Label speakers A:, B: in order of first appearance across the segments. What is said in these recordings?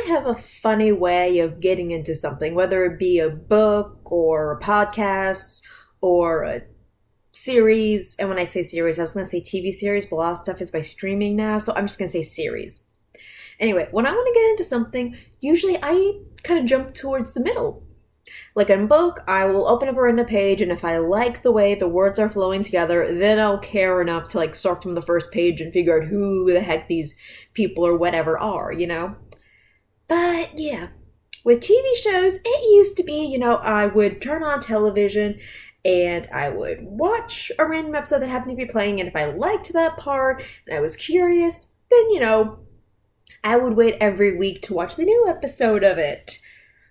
A: have a funny way of getting into something, whether it be a book or a podcast or a series. And when I say series, I was going to say TV series, but a lot of stuff is by streaming now, so I'm just going to say series. Anyway, when I want to get into something, usually I kind of jump towards the middle. Like in a book, I will open up a random page, and if I like the way the words are flowing together, then I'll care enough to start from the first page and figure out who the heck these people or whatever are, But yeah, with TV shows, it used to be, I would turn on television and I would watch a random episode that happened to be playing, and if I liked that part and I was curious, then, I would wait every week to watch the new episode of it.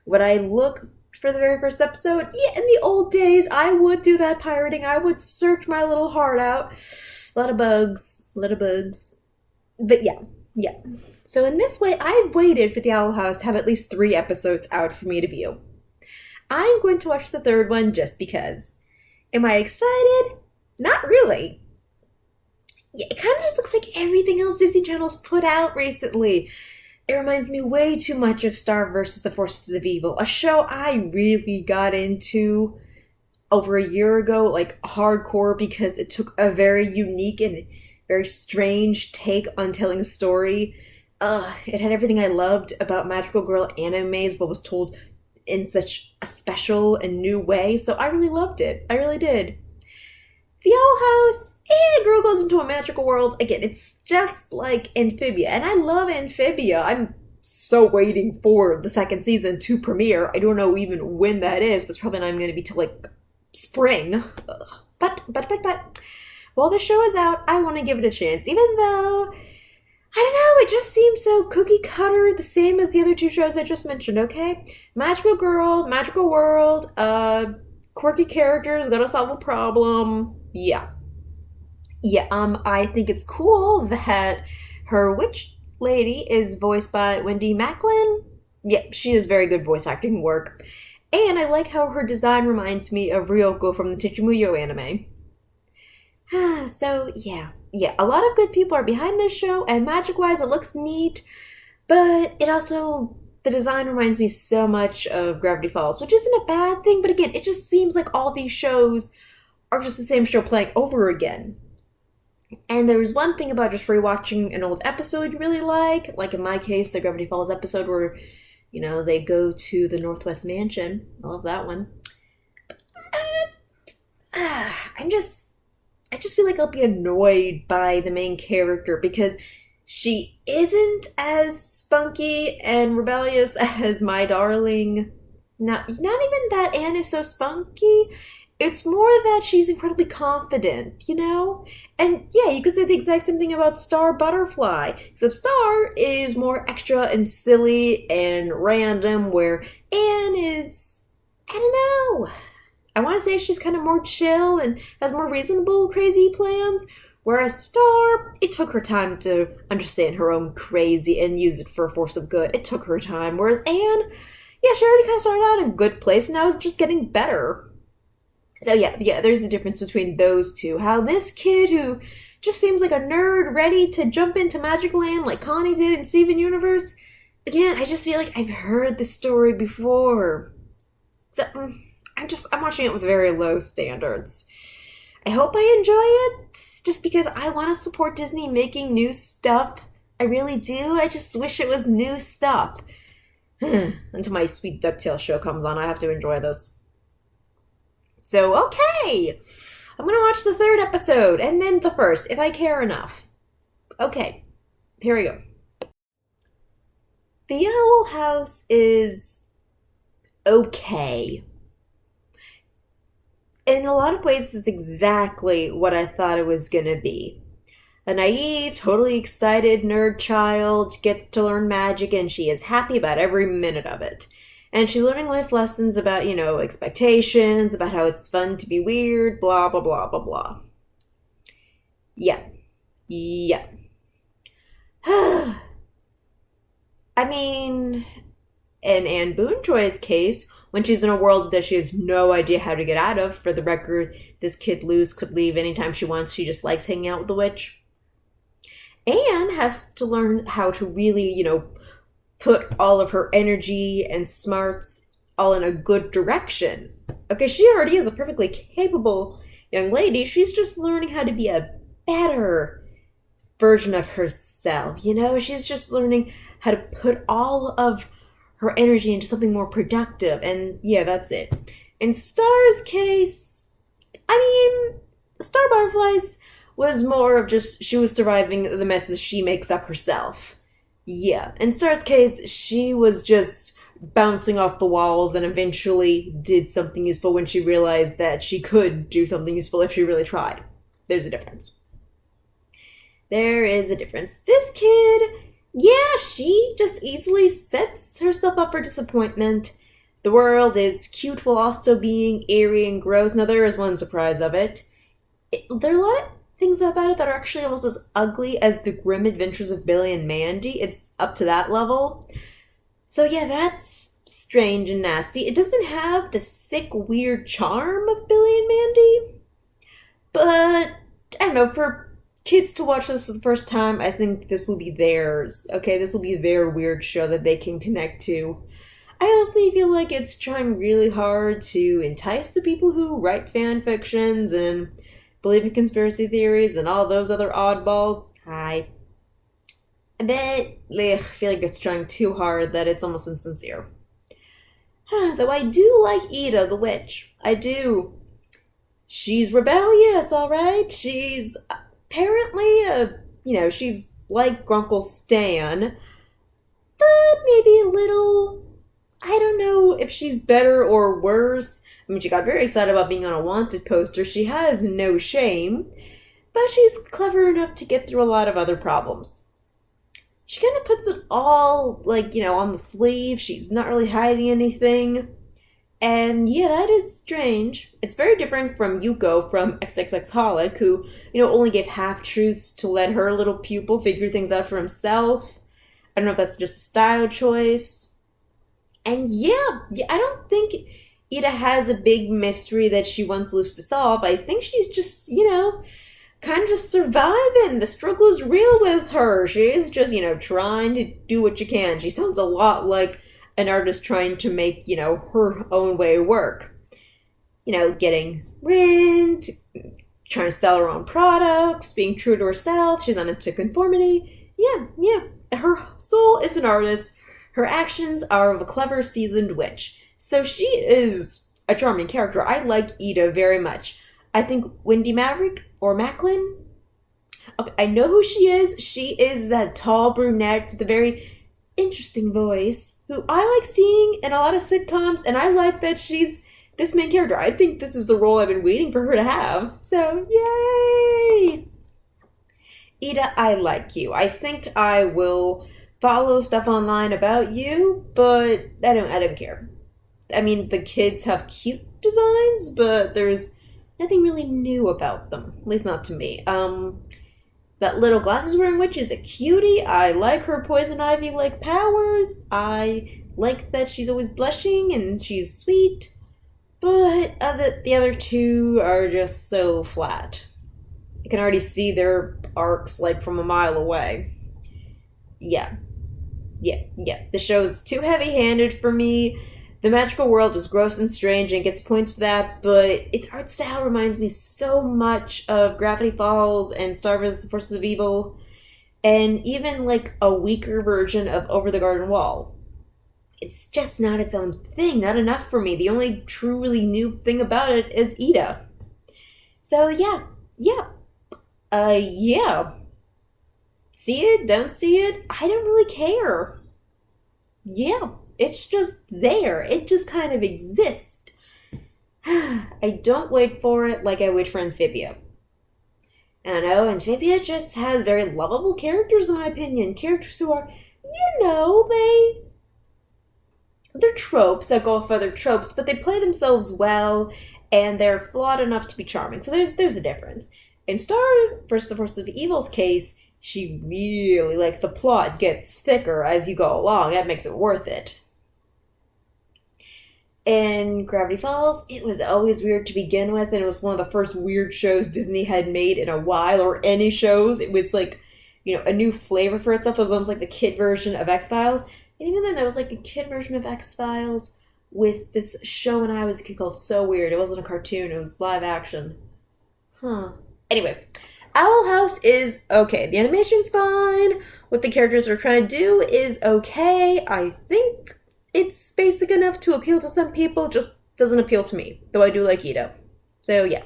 A: Would I look for the very first episode? Yeah, in the old days, I would do that pirating. I would search my little heart out. A lot of bugs. But yeah. So in this way, I've waited for the Owl House to have at least 3 episodes out for me to view. I'm going to watch the 3rd one just because. Am I excited? Not really. Yeah, it kind of just looks like everything else Disney Channel's put out recently. It reminds me way too much of Star vs. the Forces of Evil, a show I really got into over a year ago, hardcore, because it took a very unique and very strange take on telling a story. It had everything I loved about magical girl animes, but was told in such a special and new way, so I really loved it. I really did. The Owl House, a girl goes into a magical world. Again, it's just like Amphibia, and I love Amphibia. I'm so waiting for the 2nd season to premiere. I don't know even when that is, but it's probably not even going to be till spring. Ugh. But while the show is out, I want to give it a chance, even though, I don't know, it just seems so cookie cutter, the same as the other 2 shows I just mentioned, okay? Magical girl, magical world, quirky characters, gotta solve a problem. Yeah, I think it's cool that her witch lady is voiced by Wendy Macklin. Yeah, she has very good voice acting work. And I like how her design reminds me of Ryoko from the Chichimuyo anime. So, yeah, a lot of good people are behind this show, and magic-wise, it looks neat, but the design reminds me so much of Gravity Falls, which isn't a bad thing, but again, it just seems like all these shows are just the same show playing over again. And there was one thing about just rewatching an old episode you really like in my case, the Gravity Falls episode where, they go to the Northwest Mansion. I love that one. I just feel like I'll be annoyed by the main character because she isn't as spunky and rebellious as my darling. Not even that Anne is so spunky. It's more that she's incredibly confident, And yeah, you could say the exact same thing about Star Butterfly, except Star is more extra and silly and random, where Anne is, I don't know. I want to say she's kind of more chill and has more reasonable, crazy plans, whereas Star, it took her time to understand her own crazy and use it for a force of good. It took her time, whereas Anne, yeah, she already kind of started out in a good place, and now it's just getting better. So yeah, there's the difference between those two. How this kid who just seems like a nerd ready to jump into Magic Land like Connie did in Steven Universe. Again, I just feel like I've heard the story before. So I'm watching it with very low standards. I hope I enjoy it, just because I want to support Disney making new stuff. I really do. I just wish it was new stuff. Until my sweet DuckTales show comes on, I have to enjoy those. So, okay, I'm going to watch the 3rd episode, and then the 1st, if I care enough. Okay, here we go. The Owl House is okay. In a lot of ways, it's exactly what I thought it was going to be. A naive, totally excited nerd child gets to learn magic, and she is happy about every minute of it. And she's learning life lessons about, expectations, about how it's fun to be weird, blah, blah, blah, blah, blah. Yeah. I mean, in Anne Boonjoy's case, when she's in a world that she has no idea how to get out of, for the record, this kid Luz could leave anytime she wants, she just likes hanging out with the witch. Anne has to learn how to really, put all of her energy and smarts all in a good direction. Okay, she already is a perfectly capable young lady. She's just learning how to be a better version of herself. She's just learning how to put all of her energy into something more productive. And yeah, that's it. In Star's case, Star Butterflies was more of just she was surviving the messes she makes up herself. Yeah, in Star's case, she was just bouncing off the walls and eventually did something useful when she realized that she could do something useful if she really tried. There's a difference. There is a difference. This kid, yeah, she just easily sets herself up for disappointment. The world is cute while also being eerie and gross. Now, there is one surprise of it. There are a lot of things about it that are actually almost as ugly as the grim adventures of Billy and Mandy. It's up to that level. So yeah, that's strange and nasty. It doesn't have the sick, weird charm of Billy and Mandy. But, I don't know, for kids to watch this for the first time, I think this will be theirs. Okay, this will be their weird show that they can connect to. I honestly feel like it's trying really hard to entice the people who write fan fictions and believe in conspiracy theories and all those other oddballs. I feel like it's trying too hard that it's almost insincere. Though I do like Ida, the witch. I do. She's rebellious, alright? She's apparently, she's like Grunkle Stan, but maybe a little, I don't know if she's better or worse. She got very excited about being on a wanted poster. She has no shame, but she's clever enough to get through a lot of other problems. She kind of puts it all, on the sleeve. She's not really hiding anything. And yeah, that is strange. It's very different from Yuko from XXXholic, who, only gave half-truths to let her little pupil figure things out for himself. I don't know if that's just a style choice. And yeah, I don't think Ida has a big mystery that she wants Luce to solve. I think she's just, kind of just surviving. The struggle is real with her. She is just, trying to do what she can. She sounds a lot like an artist trying to make, her own way work. Getting rent, trying to sell her own products, being true to herself. She's not into conformity. Yeah. Her soul is an artist. Her actions are of a clever, seasoned witch. So she is a charming character. I like Ida very much. I think Wendy Maverick or Macklin. Okay, I know who she is. She is that tall brunette with a very interesting voice who I like seeing in a lot of sitcoms, and I like that she's this main character. I think this is the role I've been waiting for her to have. So, yay! Ida, I like you. I think I will follow stuff online about you, but I don't care. The kids have cute designs, but there's nothing really new about them. At least not to me. That little glasses wearing witch is a cutie. I like her poison ivy-like powers. I like that she's always blushing and she's sweet. But the other two are just so flat. You can already see their arcs from a mile away. Yeah. The show's too heavy-handed for me. The magical world is gross and strange and gets points for that, but its art style reminds me so much of Gravity Falls and Star vs. the Forces of Evil, and even a weaker version of Over the Garden Wall. It's just not its own thing, not enough for me. The only truly new thing about it is Ida. So yeah. See it, don't see it, I don't really care. Yeah. It's just there. It just kind of exists. I don't wait for it like I wait for Amphibia. I don't know, Amphibia just has very lovable characters, in my opinion. Characters who are, they're tropes that go off other tropes, but they play themselves well, and they're flawed enough to be charming. So there's a difference. In Star vs. the Forces of Evil's case, she really, the plot gets thicker as you go along. That makes it worth it. In Gravity Falls, it was always weird to begin with, and it was one of the first weird shows Disney had made in a while, or any shows. It was a new flavor for itself. It was almost like the kid version of X-Files. And even then, there was like a kid version of X Files with this show when I was a kid called So Weird. It wasn't a cartoon, it was live action. Huh. Anyway, Owl House is okay. The animation's fine. What the characters are trying to do is okay. I think it's basic enough to appeal to some people, just doesn't appeal to me. Though I do like Ito. So yeah.